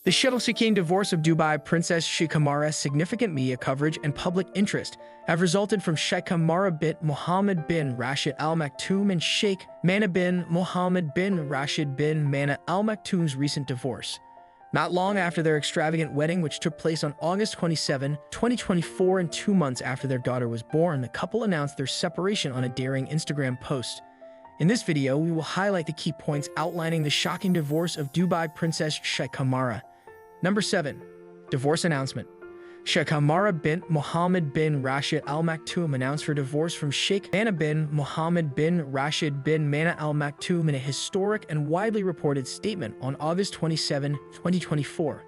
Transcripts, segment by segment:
The shell-seeking divorce of Dubai Princess Sheikha Mahra's significant media coverage and public interest have resulted from Sheikha Mahra bint Mohammed bin Rashid Al Maktoum and Sheikh Mahra bin Mohammed bin Rashid bin Mahra Al Maktoum's recent divorce. Not long after their extravagant wedding, which took place on August 27, 2024, and 2 months after their daughter was born, the couple announced their separation on a daring Instagram post. In this video, we will highlight the key points outlining the shocking divorce of Dubai Princess Sheikha Mahra. Number 7. Divorce announcement. Sheikha Mahra bint Mohammed bin Rashid Al Maktoum announced her divorce from Sheikh Mahra bin Mohammed bin Rashid bin Mahra Al Maktoum in a historic and widely reported statement on August 27, 2024.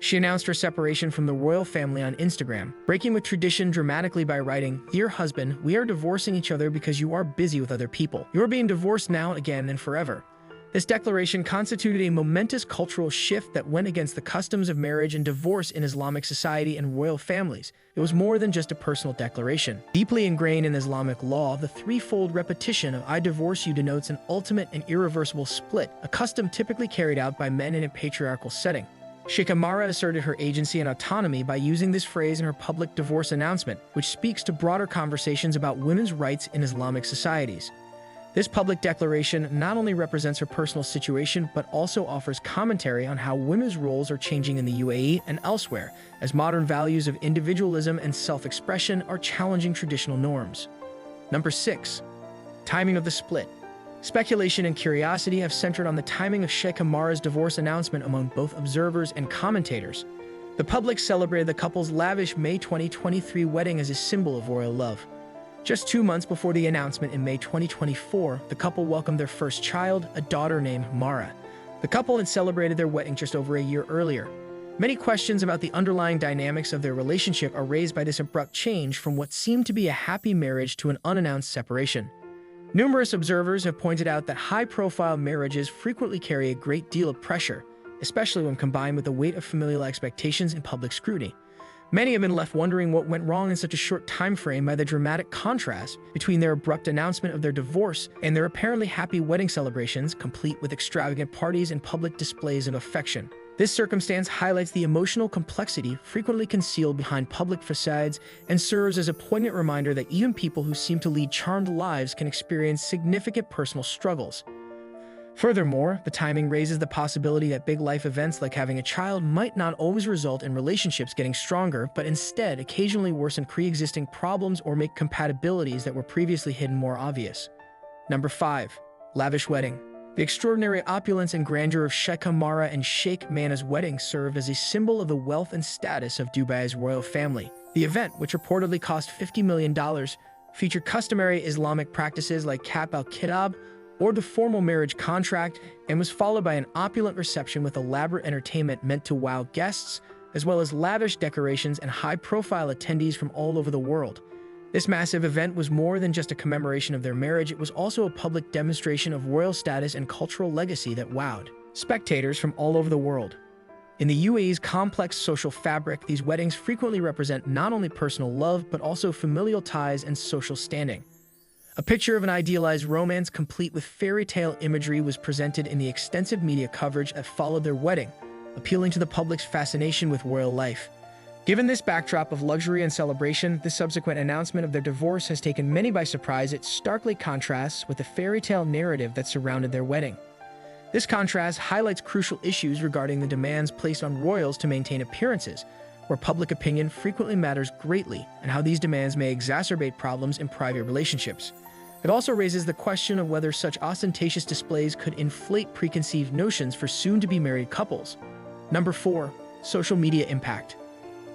She announced her separation from the royal family on Instagram, breaking with tradition dramatically by writing, "Dear husband, we are divorcing each other because you are busy with other people. You are being divorced now, again, and forever." This declaration constituted a momentous cultural shift that went against the customs of marriage and divorce in Islamic society and royal families. It was more than just a personal declaration. Deeply ingrained in Islamic law, the threefold repetition of "I divorce you" denotes an ultimate and irreversible split, a custom typically carried out by men in a patriarchal setting. Sheikha Mahra asserted her agency and autonomy by using this phrase in her public divorce announcement, which speaks to broader conversations about women's rights in Islamic societies. This public declaration not only represents her personal situation, but also offers commentary on how women's roles are changing in the UAE and elsewhere, as modern values of individualism and self-expression are challenging traditional norms. Number 6. Timing of the split. Speculation and curiosity have centered on the timing of Sheikha Mahra's divorce announcement among both observers and commentators. The public celebrated the couple's lavish May 2023 wedding as a symbol of royal love. Just 2 months before the announcement in May 2024, the couple welcomed their first child, a daughter named Mahra. The couple had celebrated their wedding just over a year earlier. Many questions about the underlying dynamics of their relationship are raised by this abrupt change from what seemed to be a happy marriage to an unannounced separation. Numerous observers have pointed out that high-profile marriages frequently carry a great deal of pressure, especially when combined with the weight of familial expectations and public scrutiny. Many have been left wondering what went wrong in such a short time frame by the dramatic contrast between their abrupt announcement of their divorce and their apparently happy wedding celebrations, complete with extravagant parties and public displays of affection. This circumstance highlights the emotional complexity frequently concealed behind public facades and serves as a poignant reminder that even people who seem to lead charmed lives can experience significant personal struggles. Furthermore, the timing raises the possibility that big life events like having a child might not always result in relationships getting stronger, but instead occasionally worsen pre-existing problems or make compatibilities that were previously hidden more obvious. Number 5. Lavish wedding. The extraordinary opulence and grandeur of Sheikha Mahra and Sheikh Mahra's wedding served as a symbol of the wealth and status of Dubai's royal family. The event, which reportedly cost $50 million, featured customary Islamic practices like Cap al-Kitab, or the formal marriage contract, and was followed by an opulent reception with elaborate entertainment meant to wow guests, as well as lavish decorations and high-profile attendees from all over the world. This massive event was more than just a commemoration of their marriage, it was also a public demonstration of royal status and cultural legacy that wowed spectators from all over the world. In the UAE's complex social fabric, these weddings frequently represent not only personal love, but also familial ties and social standing. A picture of an idealized romance complete with fairy tale imagery was presented in the extensive media coverage that followed their wedding, appealing to the public's fascination with royal life. Given this backdrop of luxury and celebration, the subsequent announcement of their divorce has taken many by surprise. It starkly contrasts with the fairy tale narrative that surrounded their wedding. This contrast highlights crucial issues regarding the demands placed on royals to maintain appearances, where public opinion frequently matters greatly, and how these demands may exacerbate problems in private relationships. It also raises the question of whether such ostentatious displays could inflate preconceived notions for soon-to-be married couples. Number 4. Social media impact.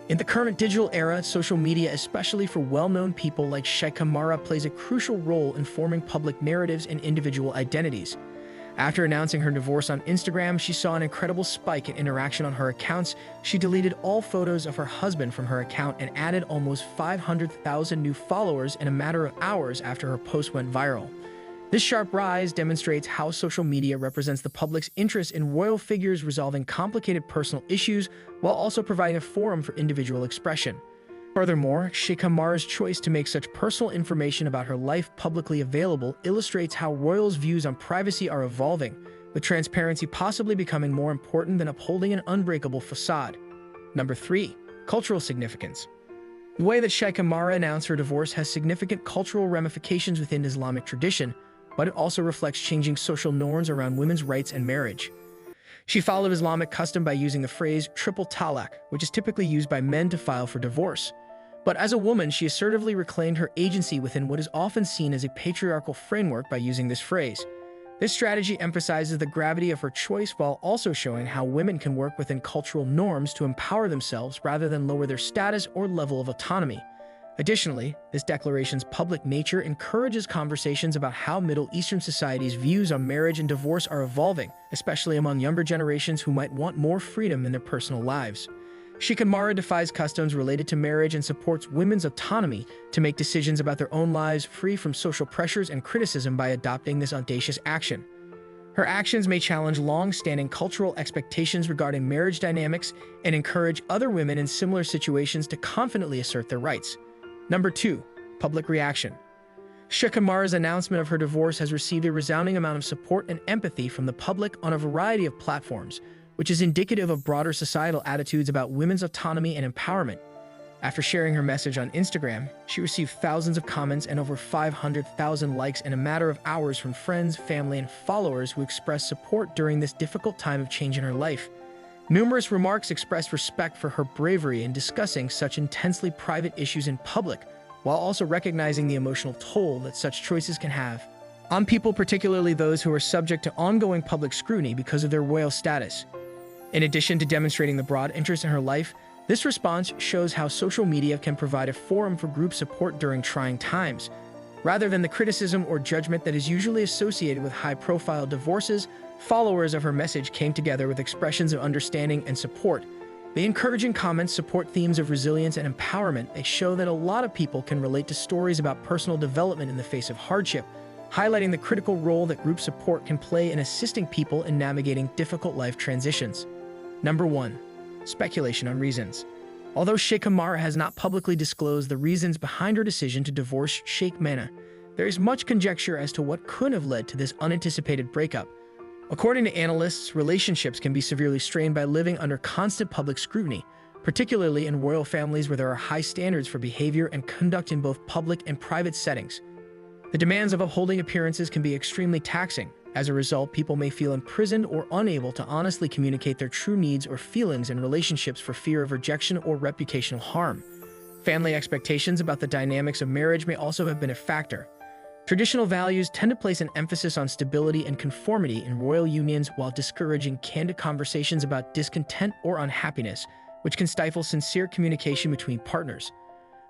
In the current digital era, social media, especially for well-known people like Sheikha Mahra, plays a crucial role in forming public narratives and individual identities. After announcing her divorce on Instagram, she saw an incredible spike in interaction on her accounts. She deleted all photos of her husband from her account and added almost 500,000 new followers in a matter of hours after her post went viral. This sharp rise demonstrates how social media represents the public's interest in royal figures resolving complicated personal issues while also providing a forum for individual expression. Furthermore, Sheikha Mahra's choice to make such personal information about her life publicly available illustrates how royals' views on privacy are evolving, with transparency possibly becoming more important than upholding an unbreakable facade. Number 3. Cultural significance. The way that Sheikha Mahra announced her divorce has significant cultural ramifications within Islamic tradition, but it also reflects changing social norms around women's rights and marriage. She followed Islamic custom by using the phrase triple talaq, which is typically used by men to file for divorce. But as a woman, she assertively reclaimed her agency within what is often seen as a patriarchal framework by using this phrase. This strategy emphasizes the gravity of her choice while also showing how women can work within cultural norms to empower themselves rather than lower their status or level of autonomy. Additionally, this declaration's public nature encourages conversations about how Middle Eastern societies' views on marriage and divorce are evolving, especially among younger generations who might want more freedom in their personal lives. Sheikha Mahra defies customs related to marriage and supports women's autonomy to make decisions about their own lives free from social pressures and criticism by adopting this audacious action. Her actions may challenge long-standing cultural expectations regarding marriage dynamics and encourage other women in similar situations to confidently assert their rights. Number 2. Public reaction. Sheikha Mahra's announcement of her divorce has received a resounding amount of support and empathy from the public on a variety of platforms, which is indicative of broader societal attitudes about women's autonomy and empowerment. After sharing her message on Instagram, she received thousands of comments and over 500,000 likes in a matter of hours from friends, family, and followers who expressed support during this difficult time of change in her life. Numerous remarks expressed respect for her bravery in discussing such intensely private issues in public, while also recognizing the emotional toll that such choices can have on people, particularly those who are subject to ongoing public scrutiny because of their royal status. In addition to demonstrating the broad interest in her life, this response shows how social media can provide a forum for group support during trying times. Rather than the criticism or judgment that is usually associated with high-profile divorces, followers of her message came together with expressions of understanding and support. The encouraging comments support themes of resilience and empowerment. They show that a lot of people can relate to stories about personal development in the face of hardship, highlighting the critical role that group support can play in assisting people in navigating difficult life transitions. Number 1. Speculation on reasons. Although Sheikha Mahra has not publicly disclosed the reasons behind her decision to divorce Sheikh Mohammed, there is much conjecture as to what could have led to this unanticipated breakup. According to analysts, relationships can be severely strained by living under constant public scrutiny, particularly in royal families where there are high standards for behavior and conduct in both public and private settings. The demands of upholding appearances can be extremely taxing. As a result, people may feel imprisoned or unable to honestly communicate their true needs or feelings in relationships for fear of rejection or reputational harm. Family expectations about the dynamics of marriage may also have been a factor. Traditional values tend to place an emphasis on stability and conformity in royal unions while discouraging candid conversations about discontent or unhappiness, which can stifle sincere communication between partners.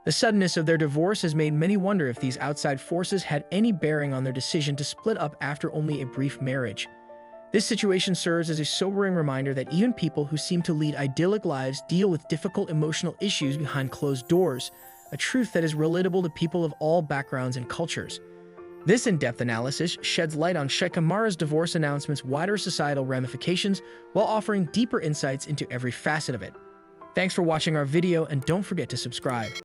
The suddenness of their divorce has made many wonder if these outside forces had any bearing on their decision to split up after only a brief marriage. This situation serves as a sobering reminder that even people who seem to lead idyllic lives deal with difficult emotional issues behind closed doors, a truth that is relatable to people of all backgrounds and cultures. This in-depth analysis sheds light on Sheikha Mahra's divorce announcement's wider societal ramifications while offering deeper insights into every facet of it. Thanks for watching our video, and don't forget to subscribe.